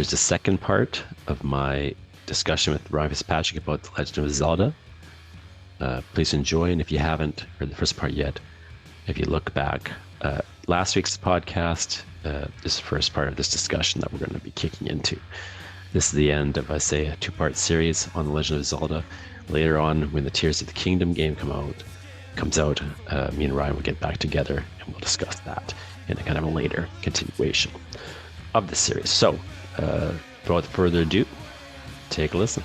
here's the second part of my discussion with Ryan Fitzpatrick about The Legend of Zelda. Please enjoy, and if you haven't heard the first part yet, if you look back, last week's podcast, this is the first part of this discussion that we're going to be kicking into. This is the end of, I say, a two-part series on The Legend of Zelda. Later on, when the Tears of the Kingdom game comes out, me and Ryan will get back together and we'll discuss that in a kind of a later continuation of the series. So, without further ado, take a listen.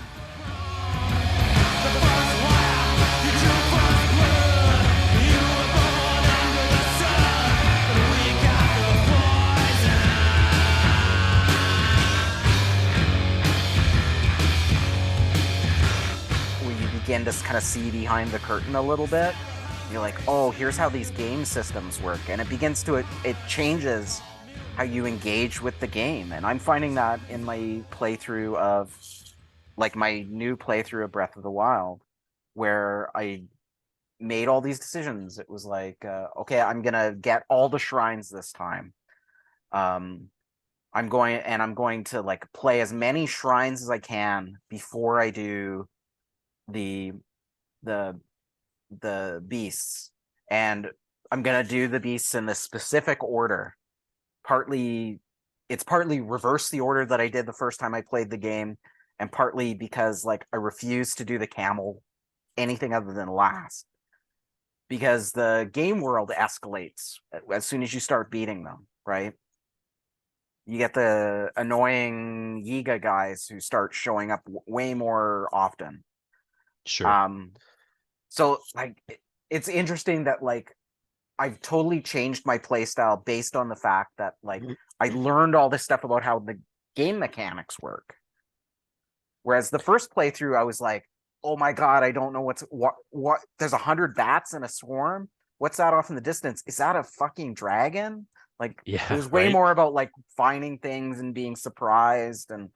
Begin to kind of see behind the curtain a little bit. You're like, oh, here's how these game systems work, and it changes how you engage with the game. And I'm finding that in my playthrough of, like, my new playthrough of Breath of the Wild, where I made all these decisions. It was like, okay, I'm gonna get all the shrines this time. I'm going to like play as many shrines as I can before I do the beasts, and I'm gonna do the beasts in the specific order. It's partly reverse the order that I did the first time I played the game, and partly because like I refuse to do the camel anything other than last, because the game world escalates as soon as you start beating them, right? You get the annoying Yiga guys who start showing up way more often. Sure. So like it's interesting that like I've totally changed my playstyle based on the fact that like I learned all this stuff about how the game mechanics work. Whereas the first playthrough I was like, oh my god, I don't know what there's 100 bats in a swarm. What's that off in the distance? Is that a fucking dragon? Like it Yeah, was way right. more about like finding things and being surprised, and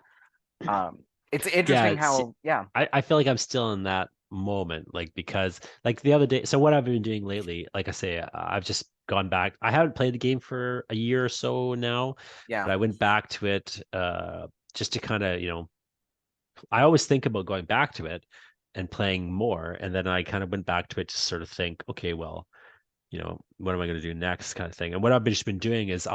it's interesting Yeah, see, how I feel like I'm still in that moment, like because like the other day. So what I've been doing lately, like I say, I've just gone back. I haven't played the game for a year or so now, yeah but I went back to it just to kind of, I always think about going back to it and playing more, and then I kind of went back to it to sort of think, okay, well, what am I going to do next, kind of thing. And what I've just been doing is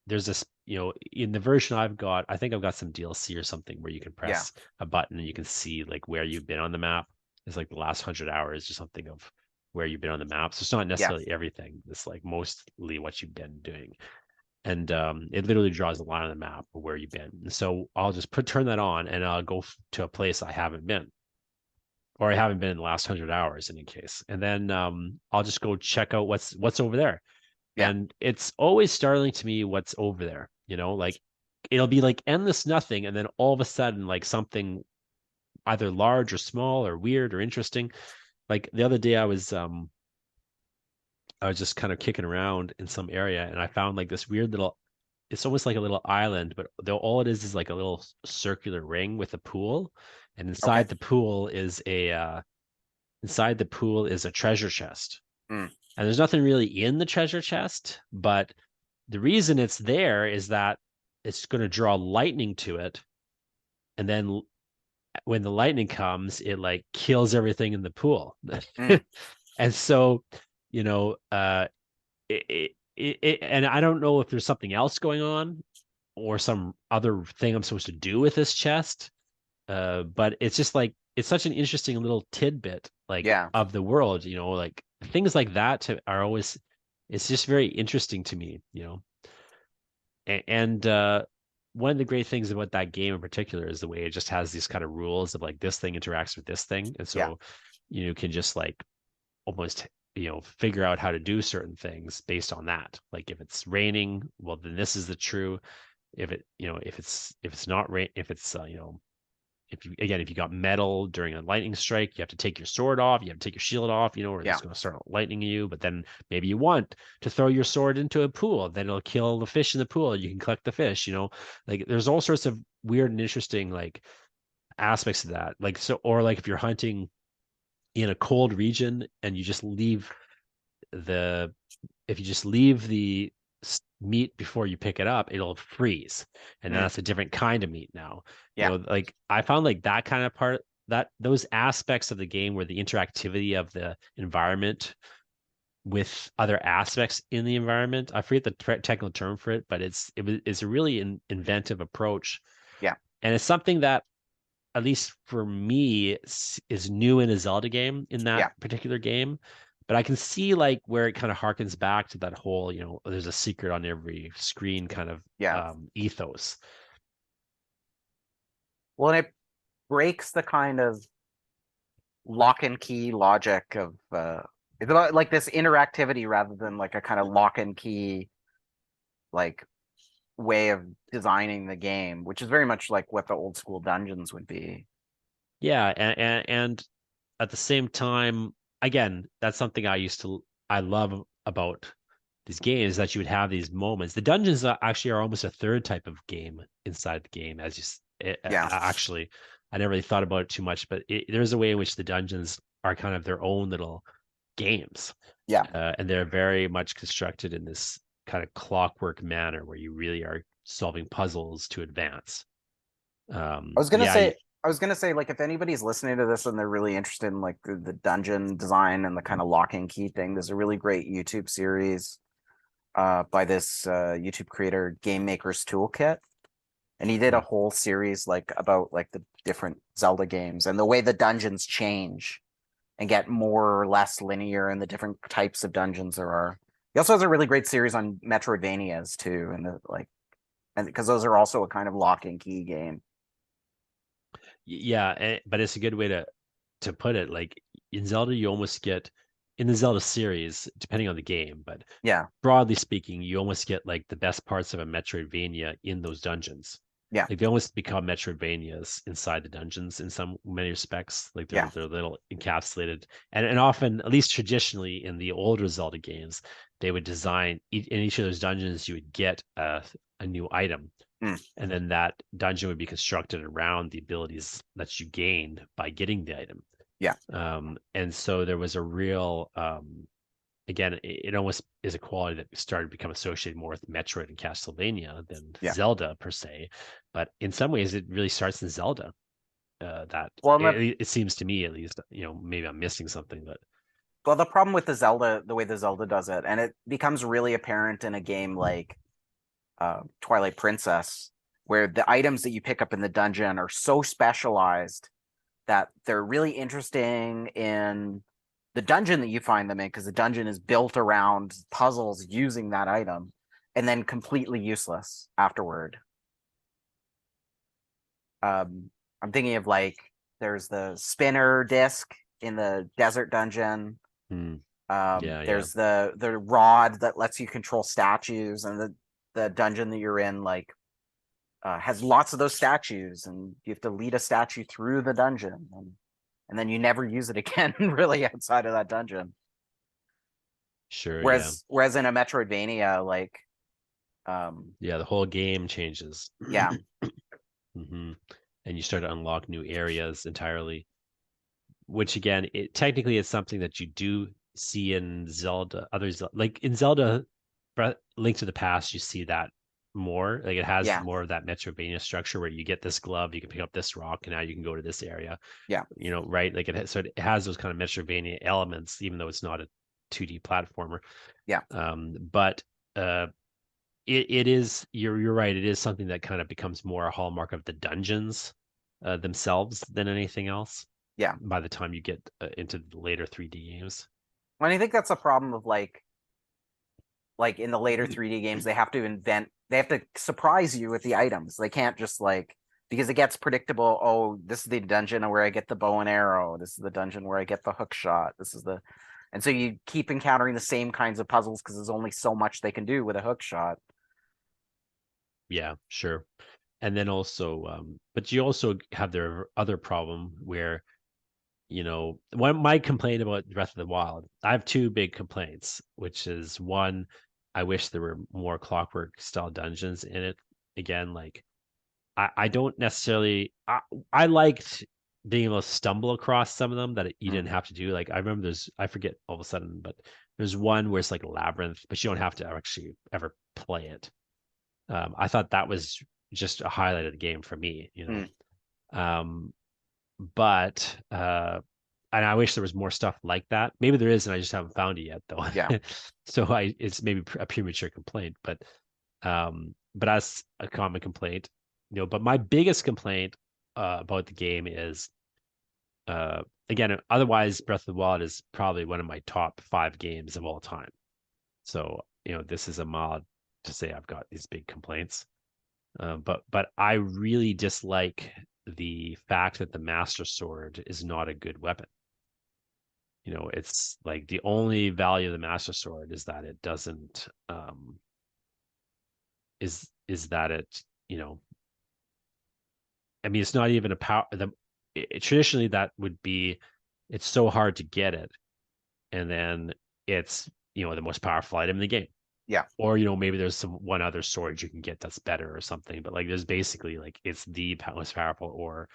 there's this, in the version I've got, I think I've got some DLC or something where you can yeah press a button and you can see like where you've been on the map. It's like the last 100 hours or something of where you've been on the map. So it's not yeah necessarily everything. It's like mostly what you've been doing. And it literally draws a line on the map of where you've been. And so I'll just turn that on and I'll go to a place I haven't been, or I haven't been in the last 100 hours in any case. And then I'll just go check out what's over there. yeah And it's always startling to me what's over there. Like it'll be like endless nothing, and then all of a sudden, like something either large or small or weird or interesting. Like the other day, I was just kind of kicking around in some area, and I found like this weird little. It's almost like a little island, but all it is like a little circular ring with a pool, and okay inside the pool is a treasure chest. mm, And there's nothing really in the treasure chest, but the reason it's there is that it's going to draw lightning to it. And then when the lightning comes, it like kills everything in the pool. mm, And so, you know, and I don't know if there's something else going on or some other thing I'm supposed to do with this chest. But it's just like, it's such an interesting little tidbit, like yeah of the world, like things like that are always, it's just very interesting to me. And one of the great things about that game in particular is the way it just has these kind of rules of like this thing interacts with this thing. And yeah so you can just like almost, figure out how to do certain things based on that. Like if it's raining, well, then this is the true. If it's not rain, if it's, if you got metal during a lightning strike, you have to take your sword off, you have to take your shield off, or yeah it's going to start lightning you. But then maybe you want to throw your sword into a pool, then it'll kill the fish in the pool. You can collect the fish. Like there's all sorts of weird and interesting like aspects of that. Like so, or like if you're hunting in a cold region and you just leave the if you just leave meat before you pick it up, it'll freeze, and Mm, that's a different kind of meat now. yeah, Like I found like that kind of part, that those aspects of the game where the interactivity of the environment with other aspects in the environment. I forget the technical term for it, but it's a really inventive approach, yeah, and it's something that, at least for me, is new in a Zelda game, in that yeah, particular game. But I can see like where it kind of harkens back to that whole, there's a secret on every screen kind of yeah. ethos. Well, and it breaks the kind of lock and key logic of it's about like this interactivity rather than like a kind of lock and key like way of designing the game, which is very much like what the old school dungeons would be. Yeah, and at the same time, again, that's something I love about these games, that you would have these moments. The dungeons actually are almost a third type of game inside the game, as Yeah, actually, I never really thought about it too much, but there's a way in which the dungeons are kind of their own little games, yeah. and they're very much constructed in this kind of clockwork manner where you really are solving puzzles to advance. I was gonna Yeah, say, I was gonna say, like, if anybody's listening to this and they're really interested in like the dungeon design and the kind of lock and key thing, there's a really great YouTube series by this YouTube creator, Game Maker's Toolkit, and he did a whole series like about like the different Zelda games and the way the dungeons change and get more or less linear and the different types of dungeons there are. He also has a really great series on Metroidvanias too, and and because those are also a kind of lock and key game. yeah, but it's a good way to put it. Like in Zelda, you almost get, in the Zelda series, depending on the game, but Yeah, broadly speaking, you almost get like the best parts of a Metroidvania in those dungeons. yeah, Like they almost become Metroidvanias inside the dungeons in some many respects. Like they're yeah, they're little encapsulated, and often, at least traditionally, in the older Zelda games, they would design in each of those dungeons, you would get a new item, mm, and then that dungeon would be constructed around the abilities that you gained by getting the item. yeah, And so there was a real, again, it almost is a quality that started to become associated more with Metroid and Castlevania than yeah. Zelda per se. But in some ways, it really starts in Zelda. That Well, it seems to me, at least, maybe I'm missing something, but the problem with the Zelda, the way the Zelda does it, and it becomes really apparent in a game like Twilight Princess, where the items that you pick up in the dungeon are so specialized that they're really interesting in the dungeon that you find them in, because the dungeon is built around puzzles using that item, and then completely useless afterward. Um, I'm thinking of like there's the spinner disc in the desert dungeon. hmm, yeah, yeah, There's the rod that lets you control statues, and the dungeon that you're in like has lots of those statues, and you have to lead a statue through the dungeon, and then you never use it again, really, outside of that dungeon. sure, yeah, Whereas in a Metroidvania, like, um, yeah, the whole game changes. yeah, Hmm. And you start to unlock new areas entirely, which again, technically is something that you do see in Zelda, like in Zelda Link to the Past, you see that more. Like it has yeah, more of that Metroidvania structure where you get this glove, you can pick up this rock, and now you can go to this area. yeah, Right? Like so it has those kind of Metroidvania elements, even though it's not a 2D platformer. yeah, But uh, it is, you're right. It is something that kind of becomes more a hallmark of the dungeons themselves than anything else yeah. by the time you get into the later 3D games. When I think that's a problem of like in the later 3D games, they have to surprise you with the items. They can't just like, because it gets predictable. Oh, this is the dungeon where I get the bow and arrow. This is the dungeon where I get the hook shot. And so you keep encountering the same kinds of puzzles because there's only so much they can do with a hook shot. Yeah, sure. And then also, but you also have their other problem where, one my complaint about Breath of the Wild, I have two big complaints, which is one, I wish there were more clockwork style dungeons in it. Again, like I don't necessarily, I liked being able to stumble across some of them that you didn't Mm. have to do. Like I remember I forget all of a sudden, but there's one where it's like a labyrinth, but you don't have to actually ever play it. I thought that was just a highlight of the game for me, you Mm. know. But and I wish there was more stuff like that. Maybe there is, and I just haven't found it yet, though. Yeah. So it's maybe a premature complaint, but that's a common complaint, you know. But my biggest complaint about the game is, again, otherwise, Breath of the Wild is probably one of my top 5 games of all time. So, you know, this is a mod to say I've got these big complaints. But I really dislike the fact that the Master Sword is not a good weapon. You know, it's like the only value of the Master Sword is that it doesn't is that it, you know, I mean, it's not even a power. Traditionally that would be, it's so hard to get it, and then it's, you know, the most powerful item in the game. Yeah. Or, you know, maybe there's one other sword you can get that's better or something, but like there's basically like it's the most powerful or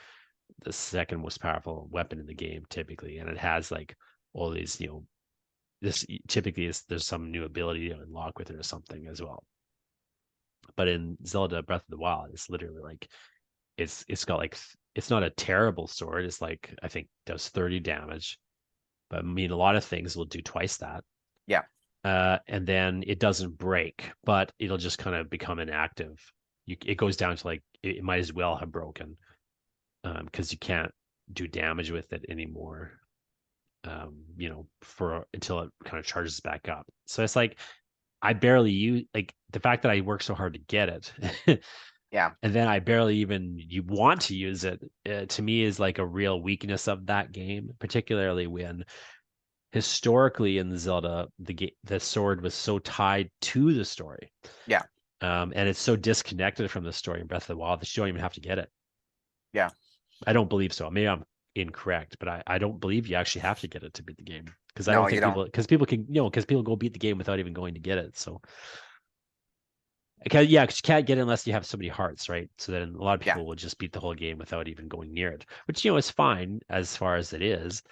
the second most powerful weapon in the game typically, and it has like all these, you know, this typically is there's some new ability to unlock with it or something as well. But in Zelda Breath of the Wild, it's literally like it's got like it's not a terrible sword. It's like I think does 30 damage, but I mean a lot of things will do twice that. Yeah. And then it doesn't break, but it'll just kind of become inactive. It goes down to like it might as well have broken, because you can't do damage with it anymore. You know, for until it kind of charges back up. So it's like I barely use, like the fact that I work so hard to get it, Yeah. and then I barely even you want to use it. To me, is like a real weakness of that game, particularly when historically in the Zelda, the sword was so tied to the story, Yeah. and it's so disconnected from the story in Breath of the Wild that you don't even have to get it. Yeah. I don't believe so. Maybe I'm incorrect, but I don't believe you actually have to get it to beat the game, because I No, don't you think don't. people can, you know, because people go beat the game without even going to get it. So yeah, because you can't get it unless you have so many hearts, right? So then a lot of Yeah. people will just beat the whole game without even going near it, which, you know, is fine as far as it is.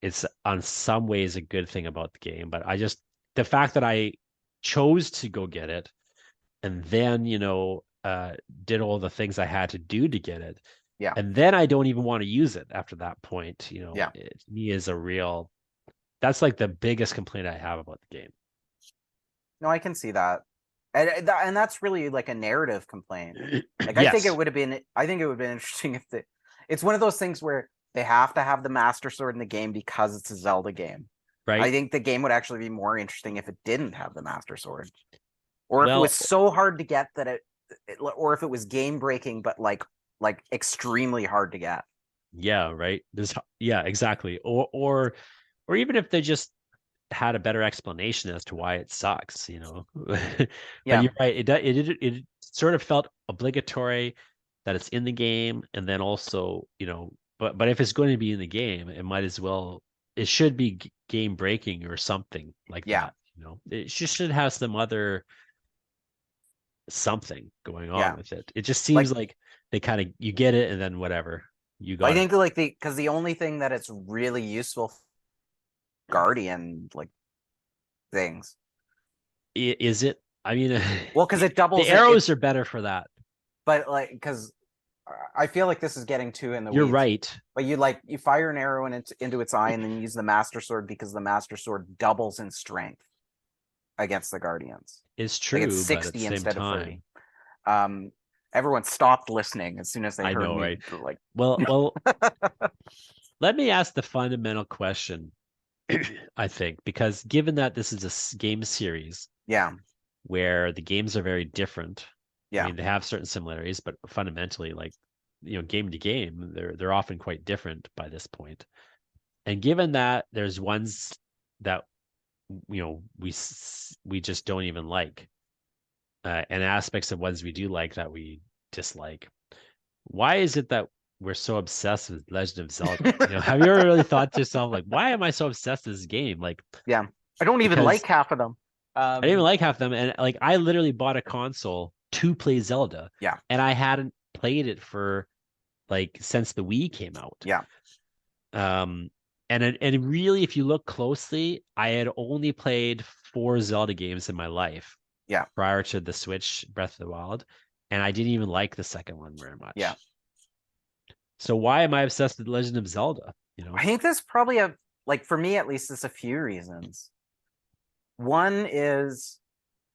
It's on some ways a good thing about the game, but I just, the fact that I chose to go get it and then, you know, did all the things I had to do to get it, Yeah. and then I don't even want to use it after that point, you know, Yeah. it to me is a real, that's like the biggest complaint I have about the game. No, I can see that. And that's really like a narrative complaint. Like Yes, I think it would have been interesting if it's one of those things where they have to have the Master Sword in the game because it's a Zelda game. I right. think the game would actually be more interesting if it didn't have the Master Sword. Or if it was Well, so hard to get that or if it was game breaking but like extremely hard to get. yeah, right. Yeah, exactly. Or even if they just had a better explanation as to why it sucks, you know. But Yeah. you're right. It sort of felt obligatory that it's in the game, and then also, you know, but if it's going to be in the game, it might as well. It should be game breaking or something like Yeah. that. You know, it just should have some other something going on Yeah. with it. It just Like seems like they kind of you get it and then whatever you I got it. think like the only thing that it's really useful for Guardian like things. Is it? I mean, Well, because it the doubles it, arrows are better for that. but like because I feel like this is getting too in the You're weeds. right. But you fire an arrow into its eye and then you use the Master Sword because the Master Sword doubles in strength against the Guardians. It's Like it's true, but at the 60 same instead of 30. time, Um, everyone stopped listening as soon as they I heard know, me right? like Well, let me ask the fundamental question, I think, because given that this is a game series yeah, where the games are very different, I yeah, mean, they have certain similarities, but fundamentally, like, you know, game to game, they're often quite different by this point. And given that there's ones that, you know, we just don't even like, and aspects of ones we do like that we dislike. Why is it that we're so obsessed with Legend of Zelda? You know, have you ever really thought to yourself, like, why am I so obsessed with this game? Like, yeah. I don't even like because half of them. I didn't even Um, like half of them, and like I literally bought a console to play Zelda, yeah, and I hadn't played it for like since the Wii came out. Yeah. Um, and really, if you look closely, I had only played 4 Zelda games in my life Yeah. prior to the Switch Breath of the Wild, and I didn't even like the second one very Yeah. much. So why am I obsessed with Legend of Zelda? I think there's probably like for me at least, there's a few reasons. One is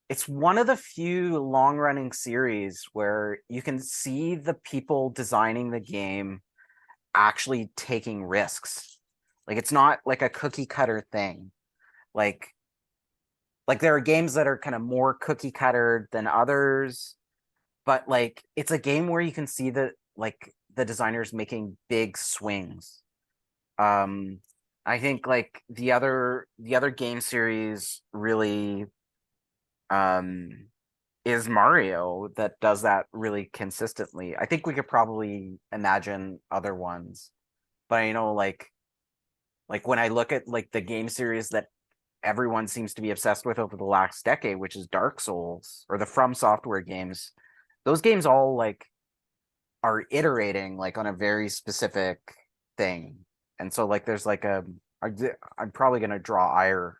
it's one of the few long running series where you can see the people designing the game actually taking risks. Like it's not like a cookie cutter thing. Like there are games that are kind of more cookie cutter than others, but like it's a game where you can see the designers making big swings. Um I think like the other game series really um is Mario that does that really consistently. I think we could probably imagine other ones, but like when I look at like the game series that everyone seems to be obsessed with over the last decade, which is Dark Souls or the From Software games, those games all like are iterating like on a very specific thing. And so like there's like I'm probably gonna draw ire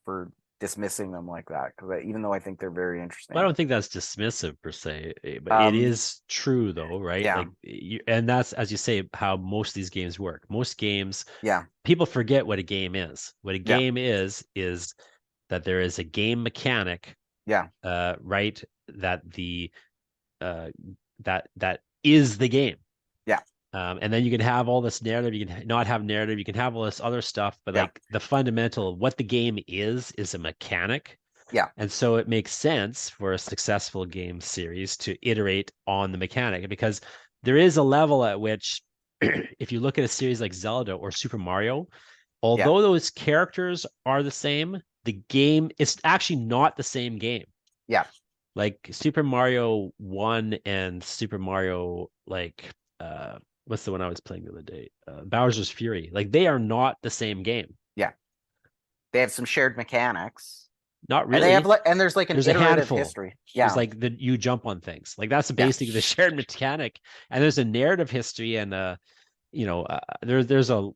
for dismissing them like that because even though I think they're very I interesting. don't think that's dismissive per se, but it Um, is true though, right? yeah, Like, and that's as you say how most of these games work. Most games, yeah, people forget what a game is. What a yeah, game is that there is a game mechanic, yeah, right? That the uh, that is the game. yeah, And then you can have all this narrative, you can not have narrative, you can have all this other stuff, but yeah, like the fundamental, what the game is a mechanic. yeah, And so it makes sense for a successful game series to iterate on the mechanic because there is a level at which, if you look at a series like Zelda or Super Mario, yeah, although those characters are the same, the game, it's actually not the same game. yeah, Like Super Mario 1 and Super Mario, like, what's the one I was playing the other day? Bowser's Fury. Like, they are not the same game. yeah. They have some shared mechanics, Not and they have really. like, and there's like an There's a iterative handful. history. There's Yeah, like the you jump on things. Like that's yeah, basically the shared mechanic, and there's a narrative history and there's a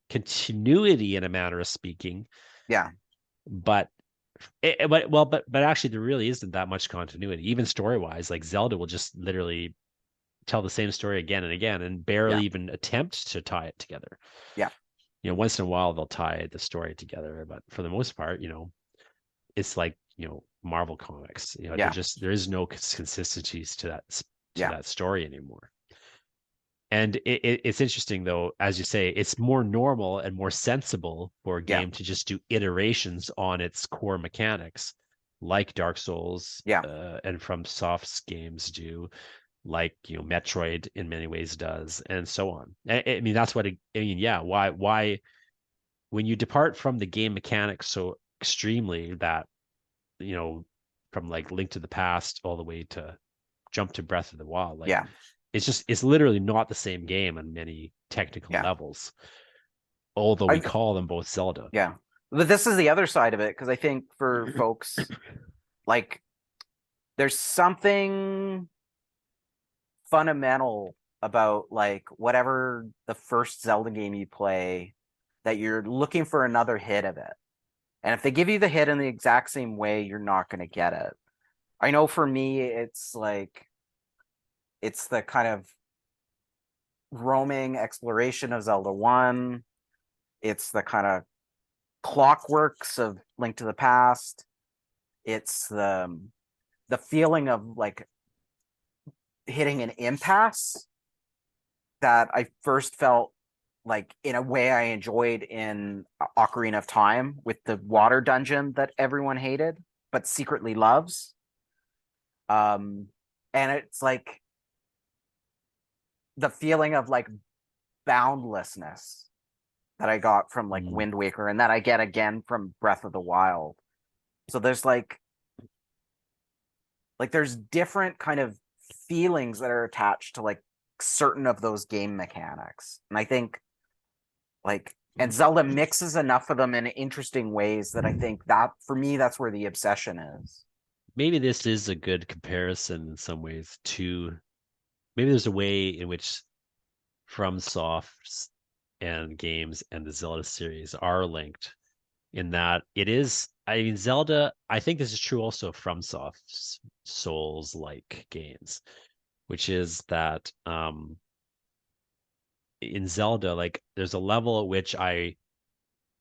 continuity in a manner of speaking, yeah, but but actually there really isn't that much continuity, even story wise. Like Zelda will just literally tell the same story again and again and barely yeah, even attempt to tie it together. yeah, Once in a while they'll tie the story together, but for the most part, it's like Marvel comics. yeah, there is no consistencies to yeah, that story anymore. And it's interesting though, as you say, it's more normal and more sensible for a yeah, game to just do iterations on its core mechanics, like Dark Souls yeah, and From Soft's games do, like Metroid in many ways does, and so on. I mean, that's what I mean. Yeah, why when you depart from the game mechanics so extremely that from like Link to the Past all the way to jump to Breath of the Wild. Like yeah, it's literally not the same game on many technical yeah. levels, although we I call them both Zelda. Yeah, but this is the other side of it because I think for folks like there's something fundamental about like whatever the first Zelda game you play that you're looking for another hit of it. And if they give you the hit in the exact same way, you're not going to get it. I know for me, it's like it's the kind of roaming exploration of Zelda 1. It's the kind of clockworks of Link to the Past. It's the feeling of like hitting an impasse that I first felt like in a way I enjoyed in Ocarina of Time with the water dungeon that everyone hated but secretly loves. And it's like the feeling of like boundlessness that I got from like Mm. Wind Waker and that I get again from Breath of the Wild. So there's like there's different kind of feelings that are attached to like certain of those game mechanics. And I think like and Zelda mixes enough of them in interesting ways that I think that for me that's where the obsession is. Maybe this is a good comparison in some ways to maybe there's a way in which FromSoft's and games and the Zelda series are linked in that it is. I mean, Zelda. I think this is true also of FromSoft's Souls-like games, which is that in Zelda, like there's a level at which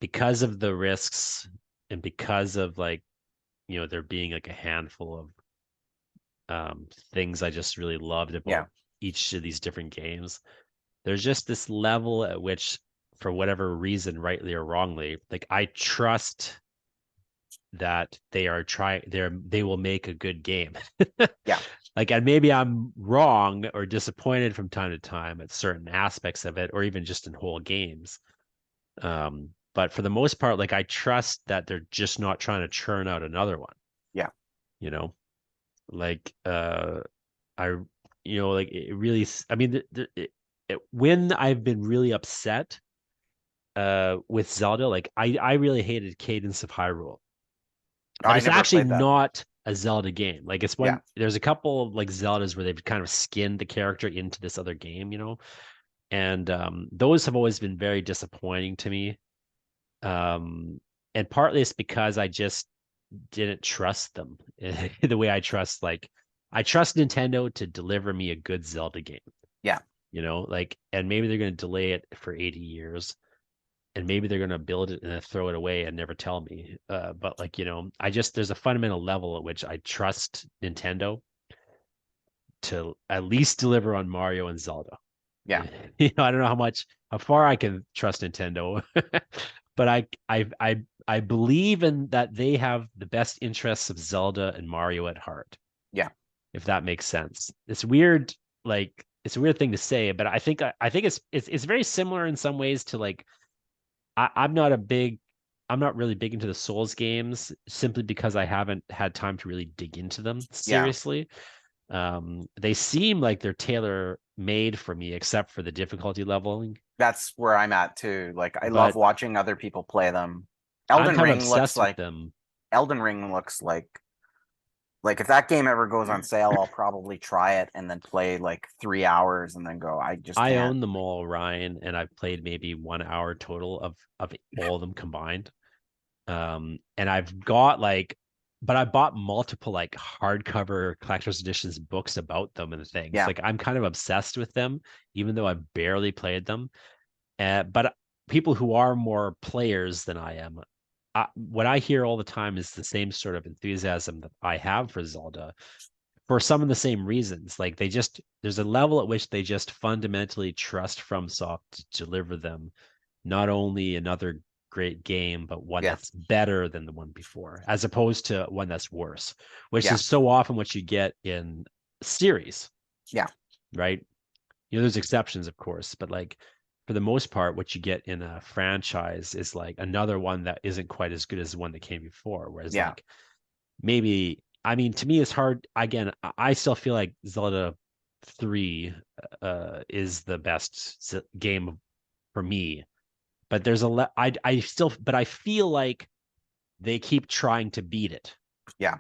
because of the risks and because of like there being like a handful of things I just really loved Yeah. about each of these different games. There's just this level at which, for whatever reason, rightly or wrongly, like I trust that they will make a good game. Yeah. Like, and maybe I'm wrong or disappointed from time to time at certain aspects of it, or even just in whole games. But for the most part, like I trust that they're just not trying to churn out another one. Yeah. You know, like I, like it really. I mean, when I've been really upset with Zelda, like I really hated Cadence of Hyrule, but I it's never actually played that. not a Zelda game. Like it's Yeah. one. There's a couple of like Zeldas where they've kind of skinned the character into this other game, and those have always been very disappointing to me. Um, and partly it's because I just didn't trust them the way I trust Nintendo to deliver me a good Zelda game, Yeah. like, and maybe they're going to delay it for 80 years and maybe they're going to build it and then throw it away and never tell me. But like, there's a fundamental level at which I trust Nintendo to at least deliver on Mario and Zelda. Yeah. I don't know how far I can trust Nintendo, but I believe in that they have the best interests of Zelda and Mario at heart, Yeah. if that makes sense. It's weird, like it's a weird thing to say, but I think it's very similar in some ways to like I, I'm not a big I'm not really big into the Souls games simply because I haven't had time to really dig into them Yeah. seriously. They seem like they're tailor made for me, except for the difficulty leveling. That's where I'm at too. Like I love But watching other people play them. I'm Elden kind of Ring looks obsessed with like them. Elden Ring looks like if that game ever goes on sale, I'll probably try it and then play like 3 hours and then go, I just I can't. own them all, Ryan, and I've played maybe 1 hour total of all of them combined. And I've got like, but I bought multiple like hardcover collector's editions books about them and things. Yeah. Like I'm kind of obsessed with them, even though I've barely played them. But people who are more players than I am, what I hear all the time is the same sort of enthusiasm that I have for Zelda for some of the same reasons. Like there's a level at which they just fundamentally trust FromSoft to deliver them not only another great game, but one Yeah. that's better than the one before, as opposed to one that's worse, which Yeah. is so often what you get in series, Yeah. right? There's exceptions, of course, but like for the most part, what you get in a franchise is like another one that isn't quite as good as the one that came before. Whereas Yeah. like maybe, I mean, to me, it's hard. Again, I still feel like Zelda 3 is the best game for me. But I still, but I feel like they keep trying to beat it, Yeah.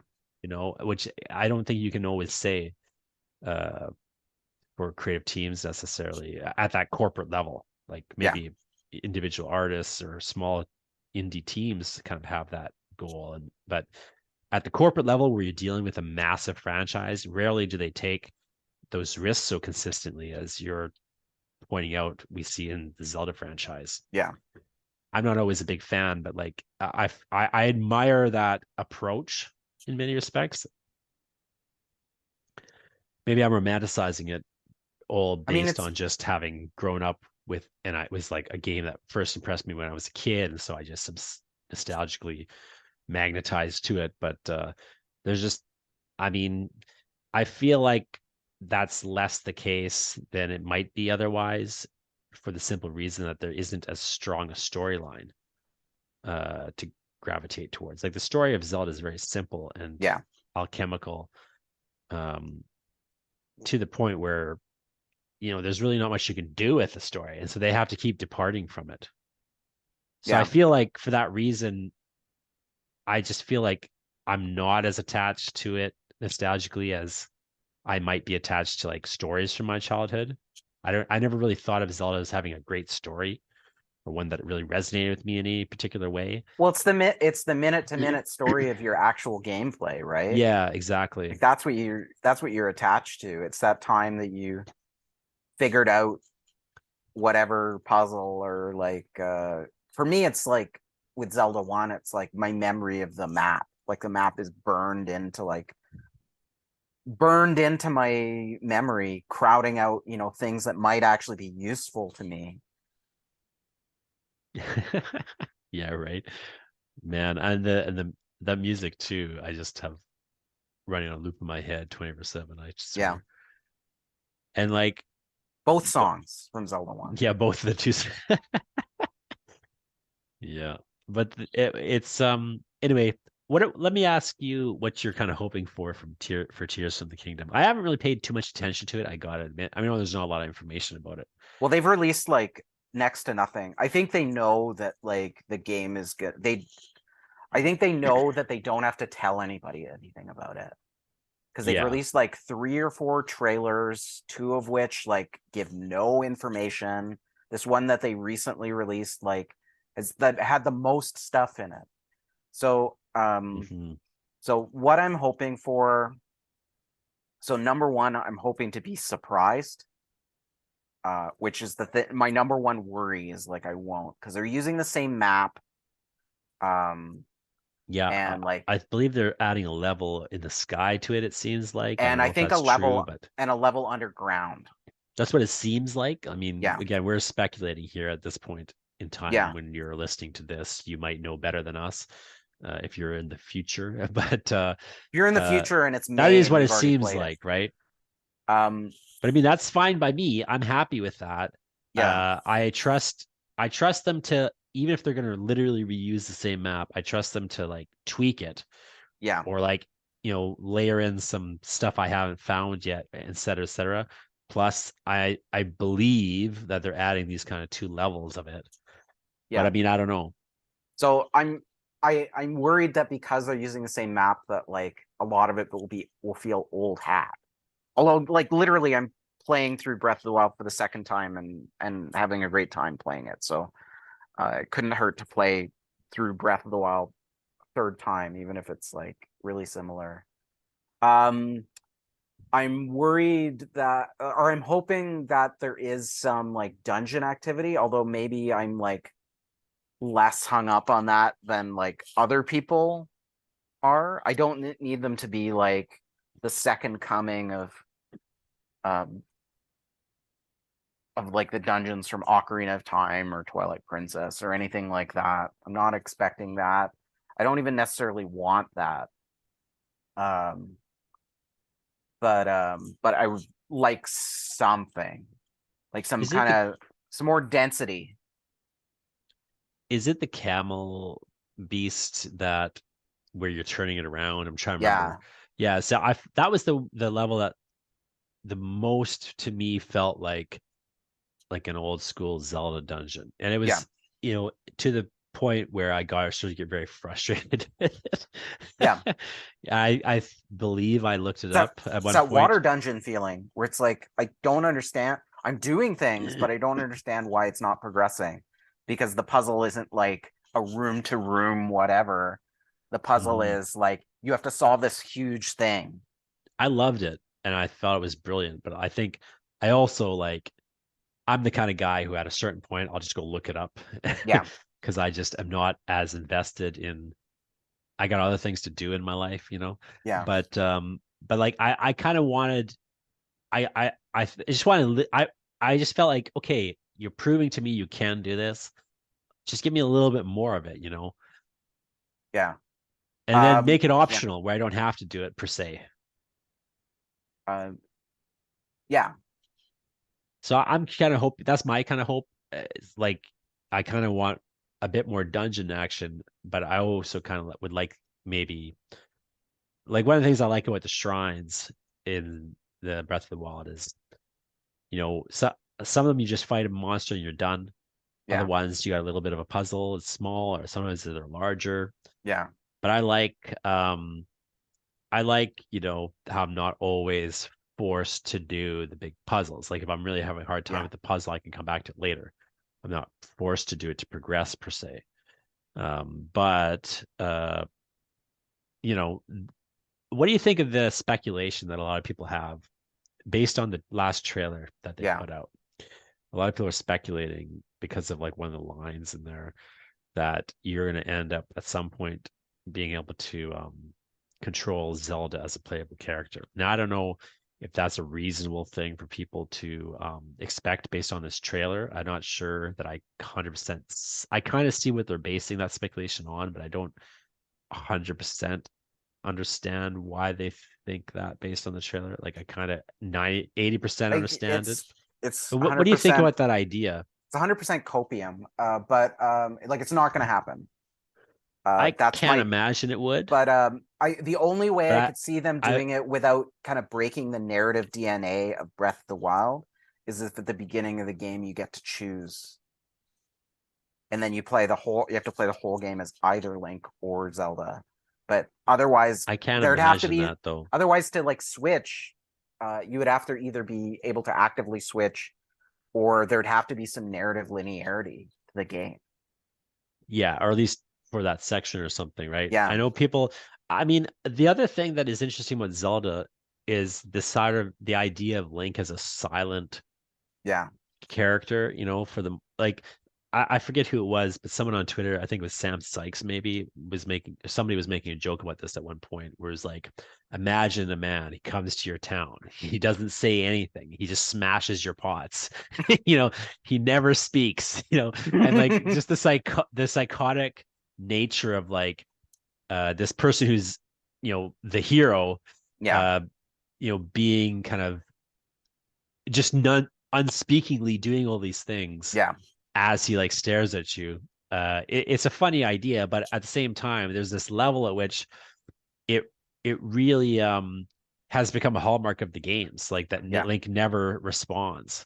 which I don't think you can always say uh, for creative teams necessarily at that corporate level. Like Yeah. maybe individual artists or small indie teams kind of have that goal, but at the corporate level where you're dealing with a massive franchise, rarely do they take those risks so consistently as you're pointing out we see in the Zelda franchise. Yeah. I'm not always a big fan, but like I admire that approach in many respects. Maybe I'm romanticizing it all I mean, based it's on just having grown up with, and it was like a game that first impressed me when I was a kid, and so I just am nostalgically magnetized to it. But there's just, I mean, I feel like that's less the case than it might be otherwise, for the simple reason that there isn't as strong a storyline to gravitate towards. Like the story of Zelda is very simple and yeah. alchemical, um, to the point where there's really not much you can do with the story, and so they have to keep departing from it. So I Yeah. feel like for that reason, I just feel like I'm not as attached to it nostalgically as I might be attached to like stories from my childhood. I never really thought of Zelda as having a great story or one that really resonated with me in any particular way. Well, it's the minute to minute story of your actual gameplay, right? Yeah, Like exactly. that's what you're attached to. It's that time that you figured out whatever puzzle or like for me it's like with Zelda 1 it's like my memory of the map. Like the map is burned into my memory, crowding out, things that might actually be useful to me. Yeah, right. Man, the music too, I just have running on loop in my head 24/7, I Yeah. swear. And like Both songs from Zelda 1. yeah, both of the two. Yeah. But it's anyway, let me ask you what you're kind of hoping for Tears from the Kingdom. I haven't really paid too much attention to it, I gotta admit. I mean, there's not a lot of information about it. Well, they've released like next to nothing. I think they know that like the game is good. I think they know that they don't have to tell anybody anything about it, because they've Yeah. released like 3 or 4 trailers, two of which like give no information. This one that they recently released like that had the most stuff in it. So Hmm. so what I'm hoping for, so number one, I'm hoping to be surprised. Which is my number one worry is like I won't, because they're using the same map. Um Yeah, and like I believe they're adding a level in the sky to it, it seems like. I don't and I know if think that's true, but a level underground. that's what it seems like. I mean, Yeah. again, we're speculating here at this point in time. Yeah. When you're listening to this, you might know better than us if you're in the future. But If you're in the uh, future and it's that May is and what you've it already seems played it. like, right? Um, But I mean, that's fine by me. I'm happy with that. yeah, I trust them to, even if they're going to literally reuse the same map, I trust them to like tweak it yeah, or like layer in some stuff I haven't found yet, et cetera, et cetera. Plus, I believe that they're adding these kind of two levels of it. But I yeah. mean, I don't know. So I'm worried that because they're using the same map that like a lot of it will feel old hat. Although like literally I'm playing through Breath of the Wild for the second time and having a great time playing it. So it couldn't hurt to play through Breath of the Wild third time, even if it's like really similar. Um, I'm worried that, or I'm hoping that there is some like dungeon activity, although maybe I'm like less hung up on that than like other people are. I don't need them to be like the second coming um of like the dungeons from Ocarina of Time or Twilight Princess or anything like that. I'm not expecting that. I don't even necessarily want that. Um, but I would like something, like some Is it the kind of some more density. is it the camel beast that where you're turning it around? I'm trying to remember. Yeah, Yeah, so I that was the level that the most to me felt like an old school Zelda dungeon. And it yeah, was, to the point where I got started to get very frustrated with it. yeah. I believe I looked it up at It's one that water point. dungeon feeling where it's like I don't understand. I'm doing things, but I don't understand why it's not progressing, because the puzzle isn't like a room to room whatever. The puzzle Mhm. is like you have to solve this huge thing. I loved it and I thought it was brilliant, but I think I also like I'm the kind of guy who at a certain point I'll just go look it up Yeah, because I just am not as invested in I got other things to do in my life. yeah, But like I kind of wanted I just wanted I just felt like okay, you're proving to me you can do this. Just give me a little bit more of it. yeah. And then make it Yeah, optional where I don't have to do it per se. uh, yeah, So I'm kind of hope that's my kind of hope. It's like I kind of want a bit more dungeon action, but I also kind of would like maybe like one of the things I like about the shrines in the Breath of the Wild is, so, some of them you just fight a monster and you're done. Other yeah, ones you got a little bit of a puzzle. It's small, or sometimes they're larger. yeah, But I like how I'm not always. forced to do the big puzzles. Like if I'm really having a hard time Yeah. with the puzzle, I can come back to it later. I'm not forced to do it to progress per se. But you know, what do you think of the speculation that a lot of people have based on the last trailer that they Yeah. put out? A lot of people are speculating because of like one of the lines in there that you're going to end up at some point being able to control Zelda as a playable character. Now, I don't know if that's a reasonable thing for people to expect based on this trailer. I'm not sure that I 100%. I kind of see what they're basing that speculation on, but I don't 100% understand why they think that based on the trailer. Like I kind of 80% Like understand it. it's But what do you think 100%. about that idea? It's 100% copium. But like it's not going to happen. I That's can't my. imagine it would, But I the only way I but could see them I doing it without kind of breaking the narrative DNA of Breath of the Wild is if at the beginning of the game you get to choose, and then you have to play the whole game as either Link or Zelda. But otherwise, I can't there'd have to imagine be that though. otherwise to like switch. You would have to either be able to actively switch, or there'd have to be some narrative linearity to the game. Yeah, or at least for that section or something, right? Yeah, I know people. I mean, the other thing that is interesting with Zelda is the side of the idea of Link as a silent yeah, character, for the like I forget who it was, but someone on Twitter, I think it was Sam Sykes maybe, somebody was making a joke about this at one point, where it's like, imagine a man, he comes to your town, he doesn't say anything, he just smashes your pots. you know, he never speaks, and like just the psychotic nature of like this person who's, the hero, yeah, uh, being kind of just none unspeakingly doing all these things yeah, as he like stares at you. It's a funny idea, but at the same time, there's this level at which it it really has become a hallmark of the games, like that yeah. Link never responds.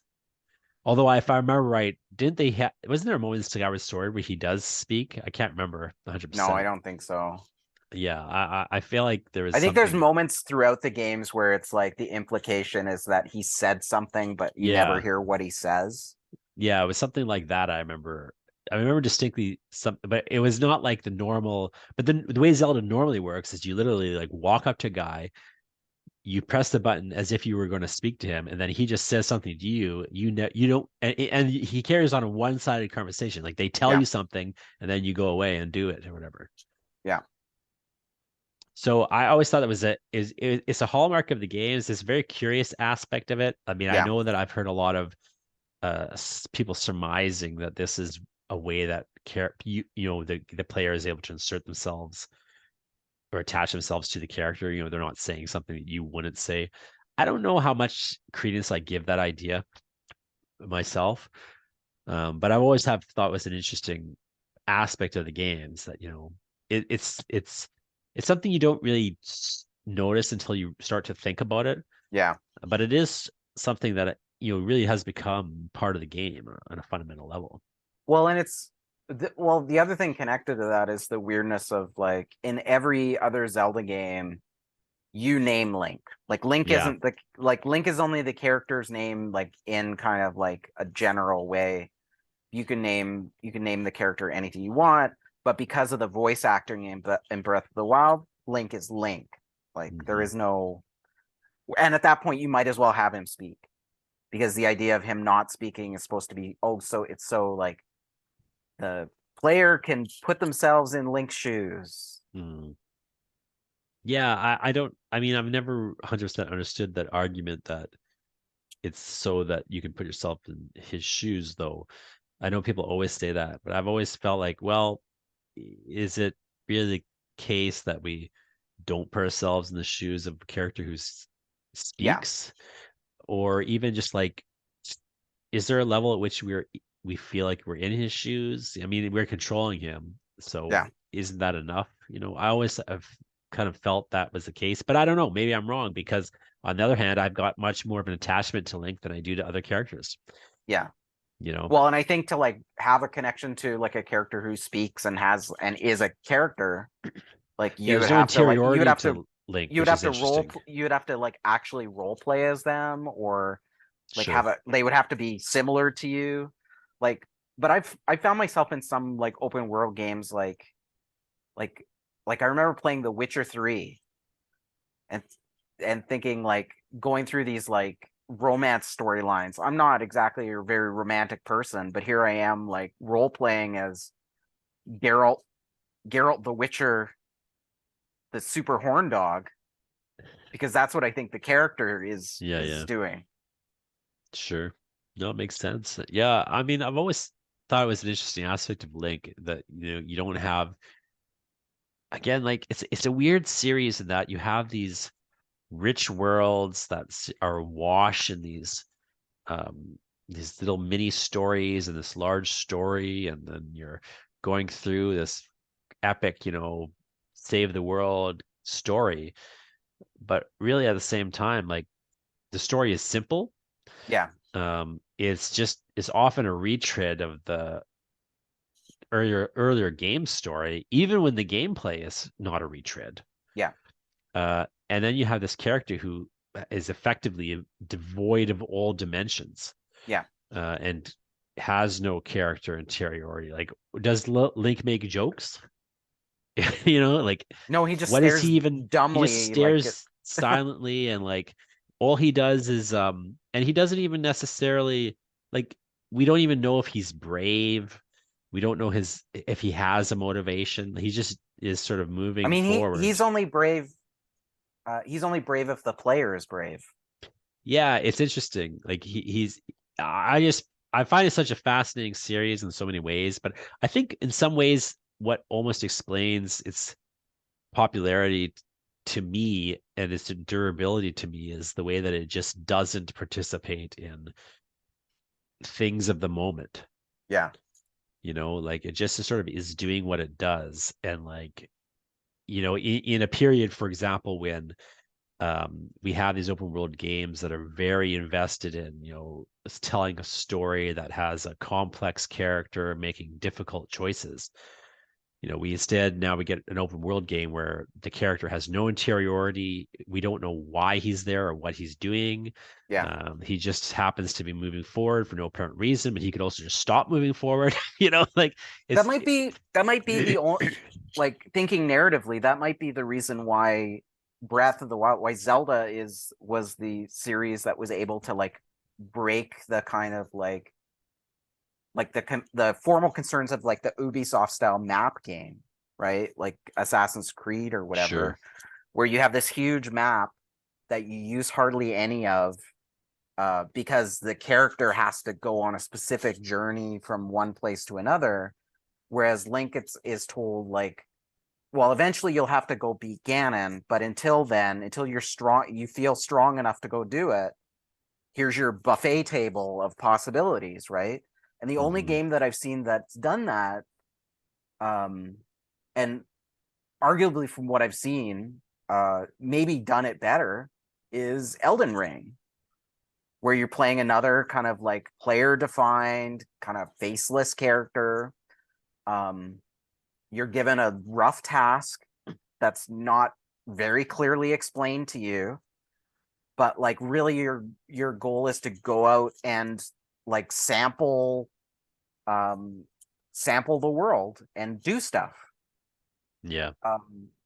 Although, if I remember right, didn't they have? Wasn't there a moment in Skyward Sword where he does speak? I can't remember No, I 100%. don't think so. Yeah, I feel like there was I think there's something. moments throughout the games where it's like the implication is that he said something, but you never Yeah, hear what he says. yeah, it was something like that. I remember distinctly something, but it was not like the normal. But then the way Zelda normally works is you literally like walk up to a guy, you press the button as if you were going to speak to him, and then he just says something to you. You don't, and he carries on a one-sided conversation. Like they tell Yeah, you something, and then you go away and do it or whatever. yeah, So I always thought that was it's a hallmark of the games. This very curious aspect of it. I mean, I yeah, know that I've heard a lot of people surmising that this is a way that the player is able to insert themselves or attach themselves to the character. They're not saying something that you wouldn't say. I don't know how much credence I give that idea myself, but I've always have thought was an interesting aspect of the games that it's something you don't really notice until you start to think about it, yeah. but it is something that really has become part of the game on a fundamental level. Well, and the other thing connected to that is the weirdness of like in every other Zelda game, you name Link. Like Link Yeah. isn't the like Link is only the character's name like in kind of like a general way. You can name the character anything you want, but because of the voice acting in Breath of the Wild, Link is Link. Like there Hmm. is no, and at that point you might as well have him speak because the idea of him not speaking is supposed to be so it's so like the player can put themselves in Link's shoes. Hmm. Yeah, I don't. I mean, I've never 100% understood that argument that it's so that you can put yourself in his shoes, though. I know people always say that, but I've always felt like, well, is it really the case that we don't put ourselves in the shoes of a character who Yeah, speaks, or even just like, is there a level at which we feel like we're in his shoes? I mean, we're controlling him, so yeah. isn't that enough? I always have kind of felt that was the case, but I don't know. Maybe I'm wrong because on the other hand, I've got much more of an attachment to Link than I do to other characters. Yeah. You know, Well, and I think to like have a connection to like a character who speaks and is a character, like yeah, there's no you would interiority have to to Link, you would which have is to interesting. you would have to like actually role play as them, or like Sure. they would have to be similar to you, like. But I found myself in some like open world games like I remember playing The Witcher 3 and thinking like going through these like romance storylines. I'm not exactly a very romantic person, but here I am like role playing as Geralt Geralt the Witcher, the super horn dog, because that's what I think the character Yeah, is yeah. doing. Sure. No, it makes sense. Yeah, I mean, I've always thought it was an interesting aspect of Link that you don't have again like it's a weird series in that you have these rich worlds that are awash in these little mini stories and this large story, and then you're going through this epic, save the world story. But really at the same time, like the story is simple. Yeah, It's often a retread of the earlier game story, even when the gameplay is not a retread. yeah, And then you have this character who is effectively devoid of all dimensions, yeah. and has no character interiority. Like, does Link make jokes? Like, No, he just what is he stares even? He just dumbly like it. stares silently, and like all he does is and he doesn't even necessarily like we don't even know if he's brave. We don't know his if he has a motivation. He just is sort of I moving mean, forward. he's only brave. He's only brave if the player is brave. Yeah, it's interesting. Like he's I find it such a fascinating series in so many ways, but I think in some ways what almost explains its popularity to me and its durability to me is the way that it just doesn't participate in things of the moment. Yeah, Like it just sort of is doing what it does. And like, in a period, for example, when we have these open world games that are very invested in, telling a story that has a complex character, making difficult choices. We instead now we get an open world game where the character has no interiority. We don't know why he's there or what he's doing. yeah. He just happens to be moving forward for no apparent reason, but he could also just stop moving forward. Like it's That might be the only, like, thinking narratively, that might be the reason why Breath of the Wild, why Zelda is was the series that was able to like break the kind of like the formal concerns of like the Ubisoft style map game, right? Like Assassin's Creed or sure. whatever, where you have this huge map that you use hardly any of, because the character has to go on a specific journey from one place to another. Whereas Link is told like, well, eventually you'll have to go beat Ganon, but until then, until you're strong, you feel strong enough to go do it. Here's your buffet table of possibilities, right? And the only Hmm. game that I've seen that's done that, um, and arguably from what I've seen, maybe done it better, is Elden Ring, where you're playing another kind of like player defined, kind of faceless character. Um, you're given a rough task that's not very clearly explained to you, but like really your goal is to go out and like um sample the world and do stuff. Yeah.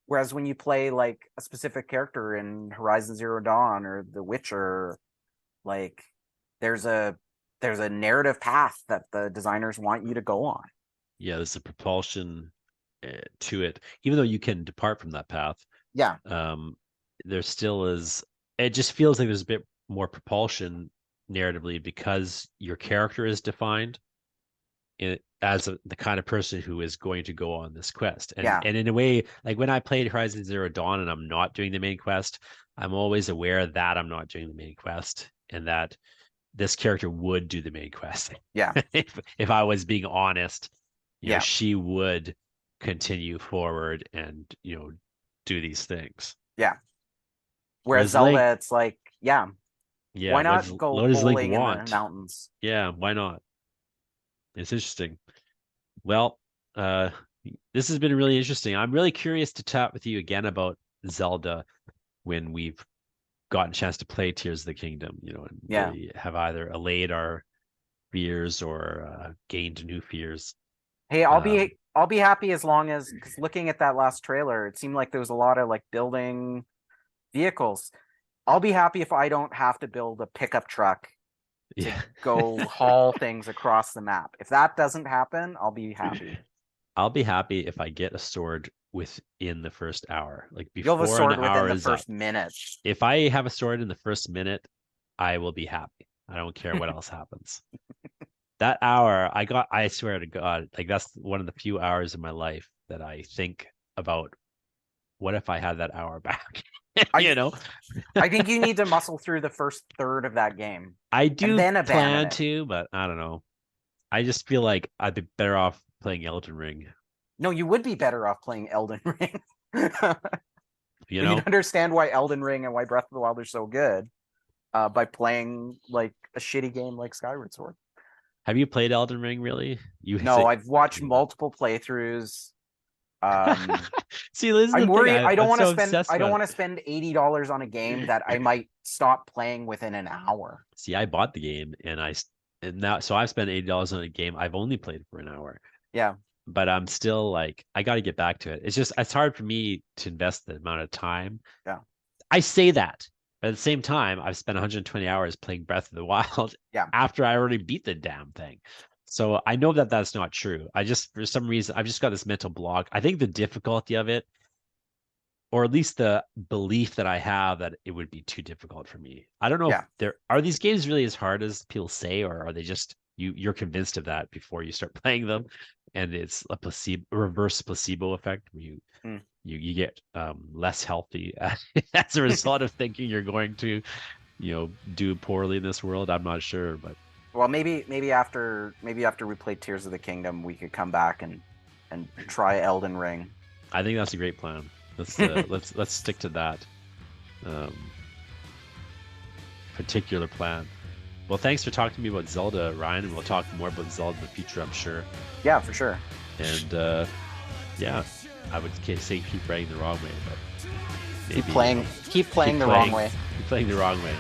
Whereas when you play like a specific character in Horizon Zero Dawn or The Witcher, like there's a there's a narrative path that the designers want you to go on. Yeah, there's a propulsion to it. Even though you can depart from that path, Yeah, um, there still is. It just feels like there's a bit more propulsion narratively because your character is defined as the kind of person who is going to go on this quest. And yeah, and in a way, like when I played Horizon Zero Dawn and I'm not doing the main quest, I'm always aware that I'm not doing the main quest and that this character would do the main quest. yeah, If I was being honest, yeah, she would continue forward and, do these things. yeah. Whereas Whereas Link, Zelda, it's like, yeah, yeah, why not go what does Link bowling in the want? mountains? Yeah, why not? It's interesting. Well, uh, this has been really interesting. I'm really curious to chat with you again about Zelda. when we've gotten a chance to play Tears of the Kingdom, and Yeah. they have either allayed our fears or gained new fears. Hey, Um, I'll be happy as long as, because looking at that last trailer, it seemed like there was a lot of like building vehicles. I'll be happy if I don't have to build a pickup truck to yeah. go haul things across the map. If that doesn't happen, I'll be happy. I'll be happy if I get a sword within the first hour, like You'll have a before an sword within hour the is up. first minute. If I have a sword in the first minute, I will be happy. I don't care what else happens. That hour, I swear to God, like that's one of the few hours in my life that I think about what if I had that hour back? I you know, I think you need to muscle through the first third of that game I and do then abandon plan it. to, but I don't know. I just feel like I'd be better off playing Elden Ring. No, you would be better off playing Elden Ring. You You'd know, understand why Elden Ring and why Breath of the Wild are so good by playing like a shitty game like Skyward Sword. have you played Elden Ring really? You No, say, I've watched multiple playthroughs. Um, see, this is the I'm thing. worried. I'm so obsessed I don't about want to spend $80 on a game that I might stop playing within an hour. See, I bought the game and now so I've spent $80 on a game I've only played for an hour. Yeah, But I'm still like I got to get back to it. It's hard for me to invest the amount of time. yeah, I say that, but at the same time, I've spent 120 hours playing Breath of the Wild yeah. after I already beat the damn thing. So I know that that's not true. I just for some reason I've just got this mental block. I think the difficulty of it, or at least the belief that I have that it would be too difficult for me. I don't know if Yeah. there are these games really as hard as people say, or are they just you're convinced of that before you start playing them, and it's a reverse placebo effect where Mm. you get less healthy as a result of thinking you're going to do poorly in this world. I'm not sure, but Well, maybe after we play Tears of the Kingdom, we could come back and try Elden Ring. I think that's a great plan. Let's stick to that um, particular plan. Well, thanks for talking to me about Zelda, Ryan, and we'll talk more about Zelda in the future, I'm sure. Yeah, for sure. And yeah, I would say keep writing the wrong way, but maybe Keep playing the wrong way. Keep playing the wrong way.